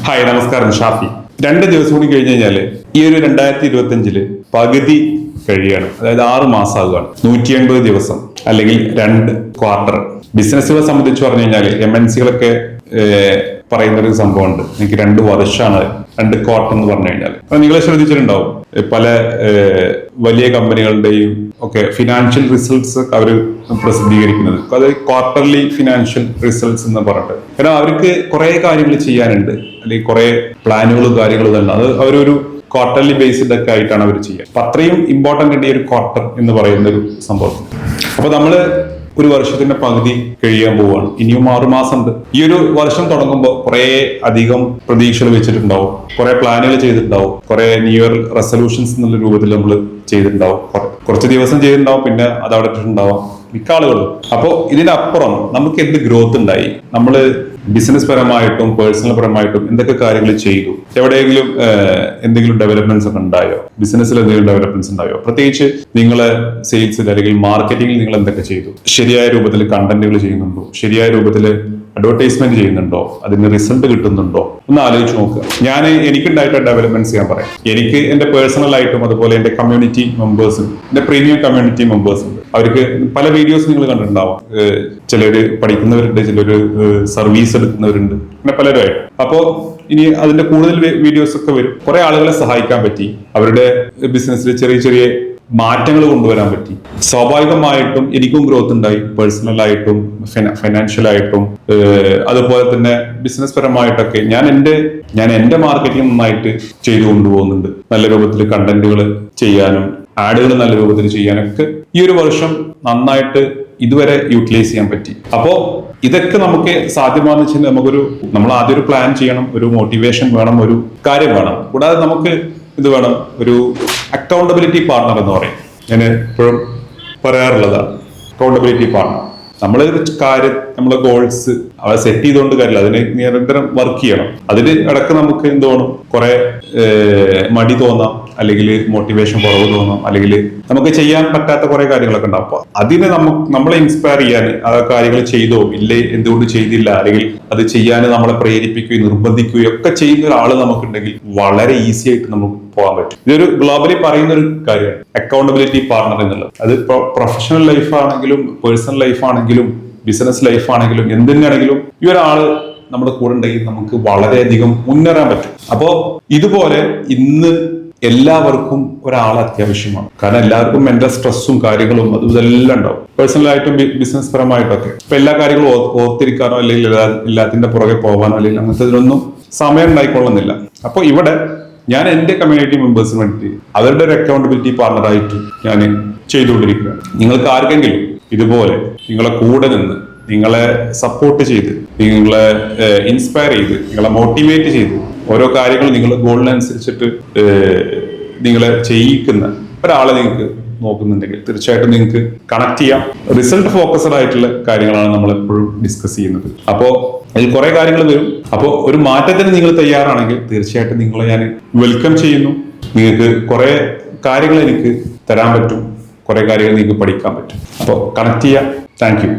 Hi, നമസ്കാരം. ഷാഫി. 2 ദിവസം കൂടി കഴിഞ്ഞ് കഴിഞ്ഞാല് ഈ ഒരു 2025 പകുതി കഴിയാണ്. അതായത് 6 മാസമാകുകയാണ്. 180 ദിവസം അല്ലെങ്കിൽ 2 ക്വാർട്ടർ. ബിസിനസ്സുകളെ സംബന്ധിച്ച് പറഞ്ഞു കഴിഞ്ഞാൽ MNC-കളൊക്കെ പറയുന്ന ഒരു സംഭവമുണ്ട്. എനിക്ക് 2 വർഷമാണ് 2 ക്വാർട്ടർ എന്ന് പറഞ്ഞു കഴിഞ്ഞാൽ. അപ്പൊ നിങ്ങളെ ശ്രദ്ധിച്ചിട്ടുണ്ടാവും, പല വലിയ കമ്പനികളുടെയും ഒക്കെ ഫിനാൻഷ്യൽ റിസൾട്ട്സ് അവർ പ്രസിദ്ധീകരിക്കുന്നത്. അതായത് ക്വാർട്ടർലി ഫിനാൻഷ്യൽ റിസൾട്ട്സ് എന്ന് പറഞ്ഞിട്ട്. കാരണം അവർക്ക് കുറെ കാര്യങ്ങൾ ചെയ്യാനുണ്ട്, അല്ലെങ്കിൽ കുറെ പ്ലാനുകളും കാര്യങ്ങളും തന്നെ. അത് അവരൊരു ക്വാർട്ടർലി ബേസ്ഡ് ഒക്കെ ആയിട്ടാണ് അവർ ചെയ്യുക. അപ്പൊ അത്രയും ഇമ്പോർട്ടന്റ് ഉണ്ട് ഈ ഒരു ക്വാർട്ടർ എന്ന് പറയുന്ന ഒരു സംഭവം. അപ്പൊ നമ്മള് ഒരു വർഷത്തിന്റെ പകുതി കഴിയാൻ പോവുകയാണ്. ഇനിയും 6 മാസം ഉണ്ട്. ഈ ഒരു വർഷം തുടങ്ങുമ്പോൾ കുറെ അധികം പ്രതീക്ഷകൾ വെച്ചിട്ടുണ്ടാവും, കുറെ പ്ലാനുകൾ ചെയ്തിട്ടുണ്ടാവും, കുറെ ന്യൂ ഇയർ റെസൊല്യൂഷൻസ് എന്നുള്ള രൂപത്തിൽ നമ്മൾ ചെയ്തിട്ടുണ്ടാവും. കുറച്ച് ദിവസം ചെയ്തിട്ടുണ്ടാവും, പിന്നെ അത് അവിടെ ഇട്ടിട്ടുണ്ടാവും മിക്ക ആളുകളും. അപ്പോൾ ഇതിനപ്പുറം നമുക്ക് എന്ത് ഗ്രോത്ത് ഉണ്ടായി, നമ്മള് ബിസിനസ് പരമായിട്ടും പേഴ്സണൽ പരമായിട്ടും എന്തൊക്കെ കാര്യങ്ങൾ ചെയ്തു, എവിടെയെങ്കിലും എന്തെങ്കിലും ഡെവലപ്മെന്റ്സ് ഒക്കെ ഉണ്ടായോ, ബിസിനസ്സിൽ എന്തെങ്കിലും ഡെവലപ്മെന്റ്സ് ഉണ്ടായോ, പ്രത്യേകിച്ച് നിങ്ങളെ സെയിൽസിൽ അല്ലെങ്കിൽ മാർക്കറ്റിംഗിൽ നിങ്ങൾ എന്തൊക്കെ ചെയ്തു, ശരിയായ രൂപത്തിൽ കണ്ടന്റുകൾ ചെയ്യുന്നുണ്ടോ, ശരിയായ രൂപത്തിൽ അഡ്വർടൈസ്മെന്റ് ചെയ്യുന്നുണ്ടോ, അതിന് റിസൾട്ട് കിട്ടുന്നുണ്ടോ ഒന്ന് ആലോചിച്ച് നോക്കുക. എനിക്കുണ്ടായിട്ട് ഡെവലപ്മെന്റ്സ് ഞാൻ പറയാം. എനിക്ക് എന്റെ പേഴ്സണൽ ആയിട്ടും അതുപോലെ എന്റെ കമ്മ്യൂണിറ്റി മെമ്പേഴ്സും, എന്റെ പ്രീമിയം കമ്മ്യൂണിറ്റി മെമ്പേഴ്സും ഉണ്ട്. അവർക്ക് പല വീഡിയോസ് നിങ്ങൾ കണ്ടിട്ടുണ്ടാവാം. ചിലര് പഠിക്കുന്നവരുണ്ട്, ചിലര് സർവീസ് എടുക്കുന്നവരുണ്ട്, പിന്നെ പലരുമായിട്ട്. അപ്പോ ഇനി അതിന്റെ കൂടുതൽ വീഡിയോസ് ഒക്കെ വരും. കുറെ ആളുകളെ സഹായിക്കാൻ പറ്റി, അവരുടെ ബിസിനസ്സിൽ ചെറിയ ചെറിയ മാറ്റങ്ങൾ കൊണ്ടുവരാൻ പറ്റി. സ്വാഭാവികമായിട്ടും എനിക്കും ഗ്രോത്ത് ഉണ്ടായി, പേഴ്സണലായിട്ടും ഫൈനാൻഷ്യലായിട്ടും, അതുപോലെ തന്നെ ബിസിനസ് പരമായിട്ടൊക്കെ. ഞാൻ എന്റെ മാർക്കറ്റിംഗ് നന്നായിട്ട് ചെയ്തു കൊണ്ടുപോകുന്നുണ്ട്. നല്ല രൂപത്തിൽ കണ്ടന്റുകൾ ചെയ്യാനും ആഡുകൾ നല്ല രൂപത്തിൽ ചെയ്യാനൊക്കെ ഈ ഒരു വർഷം നന്നായിട്ട് ഇതുവരെ യൂട്ടിലൈസ് ചെയ്യാൻ പറ്റി. അപ്പോ ഇതൊക്കെ നമുക്ക് സാധ്യമാണെന്ന് വെച്ചാൽ നമ്മൾ ആദ്യം ഒരു പ്ലാൻ ചെയ്യണം, ഒരു മോട്ടിവേഷൻ വേണം, ഒരു കാര്യം വേണം. കൂടാതെ നമുക്ക് ഇത് വേണം, ഒരു അക്കൗണ്ടബിലിറ്റി പാർട്ണർ എന്ന് പറയും. ഞാൻ എപ്പോഴും പറയാറുള്ളതാണ്, അക്കൗണ്ടബിലിറ്റി പാർട്ണർ. നമ്മളെ നമ്മളെ ഗോൾസ് അവ സെറ്റ് ചെയ്തുകൊണ്ട് കാര്യമില്ല, അതിന് നിരന്തരം വർക്ക് ചെയ്യണം. അതിന് ഇടക്ക് നമുക്ക് എന്തോണം, കുറെ മടി തോന്നാം, അല്ലെങ്കിൽ മോട്ടിവേഷൻ കുറവ് തോന്നാം, അല്ലെങ്കിൽ നമുക്ക് ചെയ്യാൻ പറ്റാത്ത കുറെ കാര്യങ്ങളൊക്കെ ഉണ്ടാവും. അപ്പൊ അതിനെ നമ്മളെ ഇൻസ്പയർ ചെയ്യാൻ, ആ കാര്യങ്ങൾ ചെയ്തോ ഇല്ലേ, എന്തുകൊണ്ട് ചെയ്തില്ല, അല്ലെങ്കിൽ അത് ചെയ്യാൻ നമ്മളെ പ്രേരിപ്പിക്കുകയും നിർബന്ധിക്കുകയും ഒക്കെ ചെയ്യുന്ന ഒരാൾ നമുക്കുണ്ടെങ്കിൽ വളരെ ഈസി ആയിട്ട് നമുക്ക് പോകാൻ പറ്റും. ഇതൊരു ഗ്ലോബലി പറയുന്ന ഒരു കാര്യമാണ്, അക്കൗണ്ടബിലിറ്റി പാർട്ണർ എന്നുള്ളത്. അത് പ്രൊഫഷണൽ ലൈഫ് ആണെങ്കിലും പേഴ്സണൽ ലൈഫ് ആണെങ്കിലും ബിസിനസ് ലൈഫ് ആണെങ്കിലും എന്തിനാണെങ്കിലും ഈ ഒരാള് നമ്മുടെ കൂടെ ഉണ്ടെങ്കിൽ നമുക്ക് വളരെയധികം മുന്നേറാൻ പറ്റും. അപ്പോ ഇതുപോലെ ഇന്ന് എല്ലാവർക്കും ഒരാൾ അത്യാവശ്യമാണ്. കാരണം എല്ലാവർക്കും മെന്റൽ സ്ട്രെസ്സും കാര്യങ്ങളും അതും ഇതെല്ലാം ഉണ്ടാവും, പേഴ്സണലായിട്ടും ബിസിനസ് പരമായിട്ടൊക്കെ. ഇപ്പൊ എല്ലാ കാര്യങ്ങളും ഓർത്തിരിക്കാനോ അല്ലെങ്കിൽ എല്ലാത്തിന്റെ പുറകെ പോകാനോ അല്ലെങ്കിൽ അങ്ങനത്തെ ഇതിനൊന്നും സമയം ഉണ്ടായിക്കൊള്ളുന്നില്ല. അപ്പൊ ഇവിടെ ഞാൻ എന്റെ കമ്മ്യൂണിറ്റി മെമ്പേഴ്സിന് വേണ്ടി അവരുടെ ഒരു അക്കൗണ്ടബിലിറ്റി പാർട്ണറായിട്ട് ഞാൻ ചെയ്തുകൊണ്ടിരിക്കുകയാണ്. നിങ്ങൾക്ക് ആർക്കെങ്കിലും ഇതുപോലെ നിങ്ങളെ കൂടെ നിന്ന്, നിങ്ങളെ സപ്പോർട്ട് ചെയ്ത്, നിങ്ങളെ ഇൻസ്പയർ ചെയ്ത്, നിങ്ങളെ മോട്ടിവേറ്റ് ചെയ്ത്, ഓരോ കാര്യങ്ങളും നിങ്ങളുടെ ഗോളിനനുസരിച്ചിട്ട് നിങ്ങളെ ചെയ്യിക്കുന്ന ഒരാളെ നിങ്ങൾക്ക് നോക്കുന്നുണ്ടെങ്കിൽ തീർച്ചയായിട്ടും നിങ്ങൾക്ക് കണക്ട് ചെയ്യാം. റിസൾട്ട് ഫോക്കസ്ഡ് ആയിട്ടുള്ള കാര്യങ്ങളാണ് നമ്മൾ എപ്പോഴും ഡിസ്കസ് ചെയ്യുന്നത്. അപ്പോൾ അതിൽ കുറെ കാര്യങ്ങൾ വരും. അപ്പോൾ ഒരു മാറ്റത്തിന് നിങ്ങൾ തയ്യാറാണെങ്കിൽ തീർച്ചയായിട്ടും നിങ്ങളെ ഞാൻ വെൽക്കം ചെയ്യുന്നു. നിങ്ങൾക്ക് കുറെ കാര്യങ്ങൾ എനിക്ക് തരാൻ പറ്റും, കുറെ കാര്യങ്ങൾ നിങ്ങൾക്ക് പഠിക്കാൻ പറ്റും. അപ്പോൾ കണക്ട് ചെയ്യാം. Thank you.